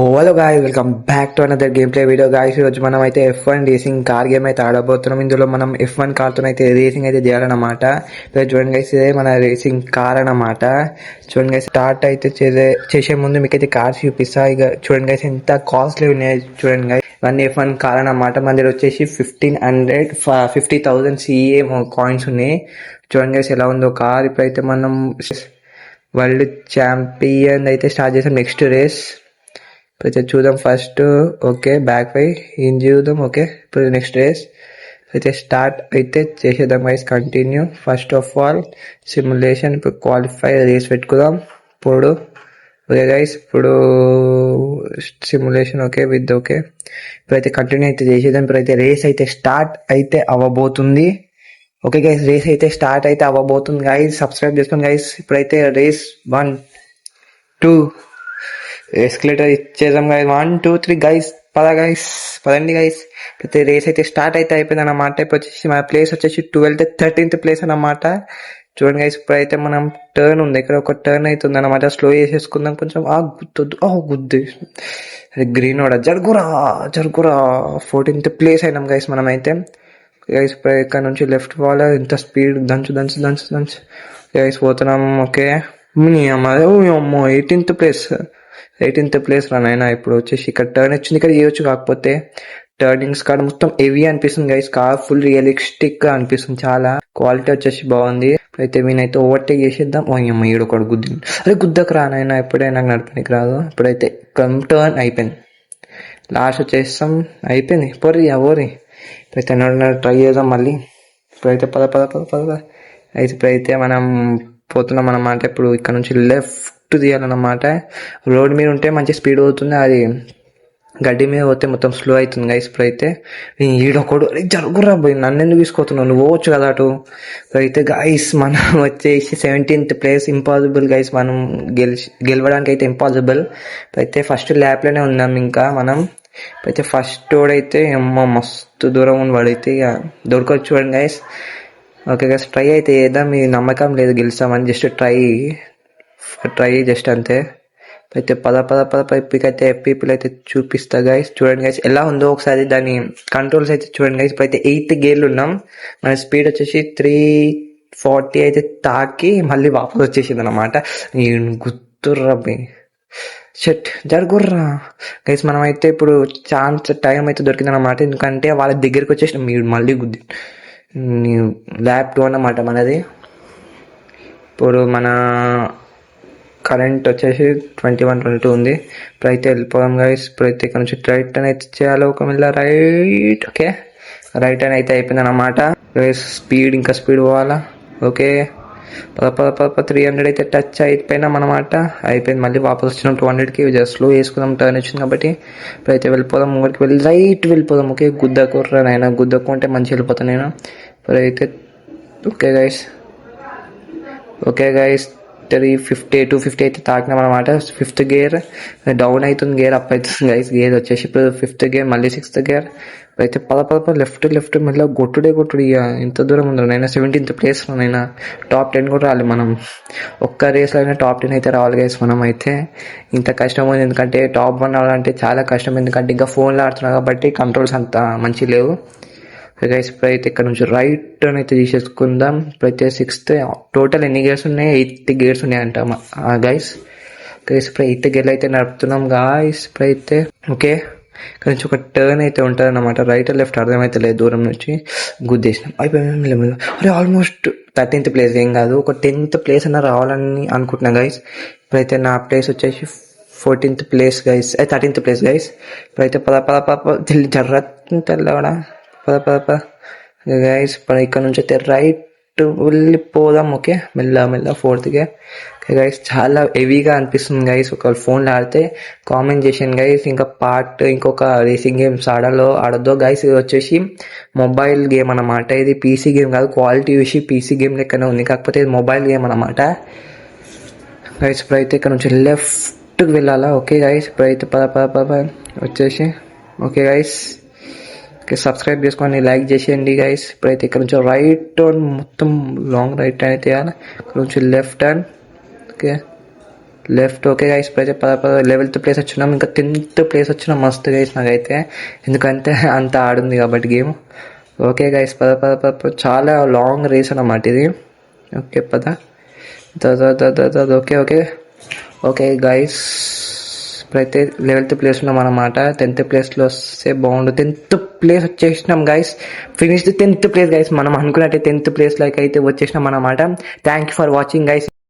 Hello guys, welcome back to another game play video guys. ఈరోజు మనం అయితే F1 racing car game అయితే ఆడబోతున్నాం. ఇందులో మనం F1 కార్తో అయితే రేసింగ్ అయితే చేయాలన్నమాట. చూడండి గైస్, ఇదే మన రేసింగ్ కార్ అన్నమాట. చూడండి గైస్, స్టార్ట్ అయితే చేసే ముందు మీకైతే కార్స్ చూపిస్తా. ఇక చూడండి గైస్, ఎంత కాస్ట్లీ ఉన్నాయి చూడండి గైస్. ఇవన్నీ F1 కార్ అన్నమాట. మన దగ్గర వచ్చేసి 50,000 CA కాయిన్స్ ఉన్నాయి. చూడండి గైస్ ఎలా ఉందో కార్. ఇప్పుడైతే మనం వరల్డ్ ఛాంపియన్ అయితే స్టార్ట్ చేసాం. నెక్స్ట్ రేస్ అయితే చూద్దాం. ఫస్ట్ ఓకే, బ్యాక్ పై ఏం చూద్దాం. ఓకే, ఇప్పుడు నెక్స్ట్ రేస్ అయితే స్టార్ట్ అయితే చేసేద్దాం guys. Continue. First of all simulation. ఇప్పుడు క్వాలిఫై రేస్ పెట్టుకుందాం. ఇప్పుడు ఓకే గైస్, ఇప్పుడు సిమ్యులేషన్ ఓకే విత్ ఓకే. ఇప్పుడైతే కంటిన్యూ అయితే చేసేద్దాం. ఇప్పుడైతే రేస్ అయితే స్టార్ట్ అయితే అవ్వబోతుంది. ఓకే గైస్, రేస్ అయితే స్టార్ట్ అయితే అవ్వబోతుంది గైస్. సబ్స్క్రైబ్ చేసుకోండి గైస్. ఇప్పుడైతే రేస్ 1 2 ఎస్కలేటర్ ఇచ్చేద్దాం గైస్. 1 2 3 గైస్. పదండి గైస్. అయితే రేస్ అయితే స్టార్ట్ అయితే అయిపోయింది అన్నమాట. ఇప్పుడు వచ్చేసి మన ప్లేస్ వచ్చేసి 13th ప్లేస్ అన్నమాట. చూడండి గైస్, ఇప్పుడైతే మనం టర్న్ ఉంది, ఇక్కడ ఒక టర్న్ అవుతుంది అన్నమాట. స్లో చేసేసుకుందాం కొంచెం. గుద్దు గ్రీన్ వాడ జరుగురా 14th ప్లేస్ అయినాం గైస్ మనం అయితే. గైస్ ఇప్పుడు ఇక్కడ నుంచి లెఫ్ట్ పోవాలి. ఇంత స్పీడ్ దంచు గైస్ పోతున్నాం. ఓకే, అమ్మో 18th ప్లేస్ రానైనా. ఇప్పుడు వచ్చేసి ఇక్కడ టర్న్ వచ్చింది, ఇక్కడ చేయొచ్చు. కాకపోతే టర్నింగ్స్ కాడ మొత్తం హెవీ అనిపిస్తుంది గైస్. కార్ ఫుల్ రియలిస్టిక్ గా అనిపిస్తుంది. చాలా క్వాలిటీ వచ్చేసి బాగుంది. అయితే వీనైతే ఓవర్టేక్ చేసేద్దాం. అమ్మ ఈడొకడు గుద్ది. అరే గుద్దకు రానైనా, ఎప్పుడే నాకు నడపనికి రాదు. ఇప్పుడైతే టర్న్ అయిపోయింది. లాస్ట్ వచ్చేస్తాం, అయిపోయింది. పోరి ఇప్పుడైతే ట్రై చేద్దాం మళ్ళీ. ఇప్పుడైతే పద అయితే ఇప్పుడైతే మనం పోతున్నాం అన్నమాట. ఇప్పుడు ఇక్కడ నుంచి లెఫ్ట్ తీయాలన్నమాట. రోడ్ మీద ఉంటే మంచి స్పీడ్ అవుతుంది, అది గడ్డి మీద పోతే మొత్తం స్లో అవుతుంది గైస్. ఇప్పుడైతే ఈడొకడు జరుగురా పోయి నన్ను ఎందుకు తీసుకొస్తున్నావు, నువ్వు పోవచ్చు కదా అటు. ఇప్పుడైతే గైస్ మనం వచ్చేసి 17th ప్లేస్. ఇంపాసిబుల్ గైస్, మనం గెలవడానికి అయితే ఇంపాసిబుల్. అయితే ఫస్ట్ ల్యాప్లోనే ఉన్నాం ఇంకా మనం. అయితే ఫస్ట్ అయితే మస్తు దూరం ఉంది వాడైతే. ఇక దొరకొచ్చు చూడండి గైస్. ఓకే గైస్, ట్రై అయితే చేద్దాం. మీ నమ్మకం లేదు గెలుస్తామని, జస్ట్ ట్రై జస్ట్ అంతే. అయితే పద పైపుకైతే పీపుల్ అయితే చూపిస్తా గైస్. చూడండి గైస్ ఎలా ఉందో ఒకసారి దాని కంట్రోల్స్ అయితే చూడండి గైస్. ఇప్పుడైతే 8th గేర్లు ఉన్నాం. మన స్పీడ్ వచ్చేసి 340 అయితే తాకి మళ్ళీ వాపస్ వచ్చేసింది అనమాట. గుర్తుర్రా షట్ జరుగుర్రా గైస్. మనం అయితే ఇప్పుడు టైం అయితే దొరికింది అనమాట. ఎందుకంటే వాళ్ళ దగ్గరికి వచ్చేసి మీరు మళ్ళీ గుద్ది ల్యాప్ 2 అన్నమాట మనది. ఇప్పుడు మన కరెంట్ వచ్చేసి 21-22 ఉంది. ఇప్పుడైతే వెళ్ళిపోదాం గైస్. ఇప్పుడైతే ఇక్కడ నుంచి రైట్ అని అయితే చేయాలి. ఒక మిల్ల రైట్. ఓకే, రైట్ అని అయితే అయిపోయింది అనమాట. స్పీడ్ ఇంకా స్పీడ్ పోవాలా. ఓకే, 300 అయితే టచ్ అయిపోయినాం అనమాట. అయిపోయింది. మళ్ళీ వాపస్ వచ్చినాం 200కి. జస్ట్ స్లో వేసుకుందాం, టర్న్ వచ్చింది కాబట్టి. ఇప్పుడైతే వెళ్ళిపోదాం, ముంగడికి వెళ్ళి రైట్ వెళ్ళిపోదాం. ఓకే, గుద్దకుర్రా నాయన, గుద్దకుంటే మంచి వెళ్ళిపోతాను నేను. ఇప్పుడైతే ఓకే గైస్ 250 అయితే తాకినాం అనమాట. 5th గేర్ డౌన్ అవుతుంది, గేర్ అప్ అవుతుంది గైస్. గేర్ వచ్చేసి ఇప్పుడు 5th గేర్, మళ్ళీ 6th గేర్. అయితే పద లెఫ్ట్ మళ్ళీ కొట్టుడే ఇక ఇంత దూరం ఉంది నైనా. 17th ప్లేస్ నైనా. టాప్ 10 కూడా రాలి మనం. ఒక్క రేస్లో అయినా టాప్ 10 అయితే రావాలి గైస్. మనం అయితే ఇంత కష్టం ఉంది, ఎందుకంటే టాప్ 1 రావాలంటే చాలా కష్టం. ఎందుకంటే ఇంకా ఫోన్లో ఆడుతున్నాం కాబట్టి కంట్రోల్స్ అంత మంచి లేవు గైస్. ఇప్పుడైతే ఇక్కడ నుంచి రైట్ అని అయితే తీసేసుకుందాం. ఇప్పుడైతే 6th టోటల్ ఎన్ని గేర్స్ ఉన్నాయి, 8 గేర్స్ ఉన్నాయంట గైస్. ఇప్పుడు 8th గేర్లు అయితే నడుపుతున్నాం గాయస్. ఇప్పుడైతే ఓకే, ఇక్కడ నుంచి ఒక టర్న్ అయితే ఉంటుంది అన్నమాట. రైట్ లెఫ్ట్ అర్థమైతే లేదు, దూరం నుంచి గుద్దేసినాం. అయిపోయి అరే ఆల్మోస్ట్ 13th ప్లేస్. ఏం కాదు, ఒక 10th ప్లేస్ అన్న రావాలని అనుకుంటున్నా గైస్. ఇప్పుడైతే నా ప్లేస్ వచ్చేసి 14th place guys, 13th place guys. ఇప్పుడైతే తెల్లవాడా పద గైస్. ఇక్కడ నుంచి అయితే రైట్ వెళ్ళిపోదాం. ఓకే, మెల్ల 4th గేర్ గైస్. చాలా హెవీగా అనిపిస్తుంది గైస్. ఒక ఫోన్లో ఆడితే కామెంట్ చేసాను గైస్. ఇంకొక రేసింగ్ గేమ్స్ ఆడద్దో గైస్. ఇది వచ్చేసి మొబైల్ గేమ్ అన్నమాట. ఇది పీసీ గేమ్ కాదు. క్వాలిటీ చూసి పీసీ గేమ్ లెక్కనే ఉంది, కాకపోతే ఇది మొబైల్ గేమ్ అన్నమాట గైస్. ఇప్పుడైతే ఇక్కడ నుంచి లెఫ్ట్కి వెళ్ళాలా. ఓకే గైస్, ఇప్పుడైతే పద వచ్చేసి ఓకే గైస్. సబ్స్క్రైబ్ చేసుకొని లైక్ చేసేయండి గైస్. ఇప్పుడైతే ఇక్కడ నుంచి రైట్ టర్న్, మొత్తం లాంగ్ రైట్ అయితే వేయాలి. ఇక్కడ నుంచి left turn. Okay, left. Okay guys ఇప్పుడైతే 11th ప్లేస్ వచ్చినాం. ఇంకా 10th ప్లేస్ వచ్చినాం. మస్తు గైస్ నాకైతే, ఎందుకంటే అంత ఆడుంది కాబట్టి గేమ్. ఓకే గైస్ చాలా లాంగ్ రేస్ అన్నమాట ఇది. Okay okay okay okay guys ఇప్పుడైతే 11th ప్లేస్ ఉన్నాం అన్నమాట. 10th ప్లేస్లో వస్తే బాగుండు. 10th ప్లేస్ వచ్చేసినాం guys. Finish the 10th place guys. మనం అనుకున్నట్టే 10th ప్లేస్లోకి అయితే వచ్చేసినాం అన్నమాట. Thank you for watching guys.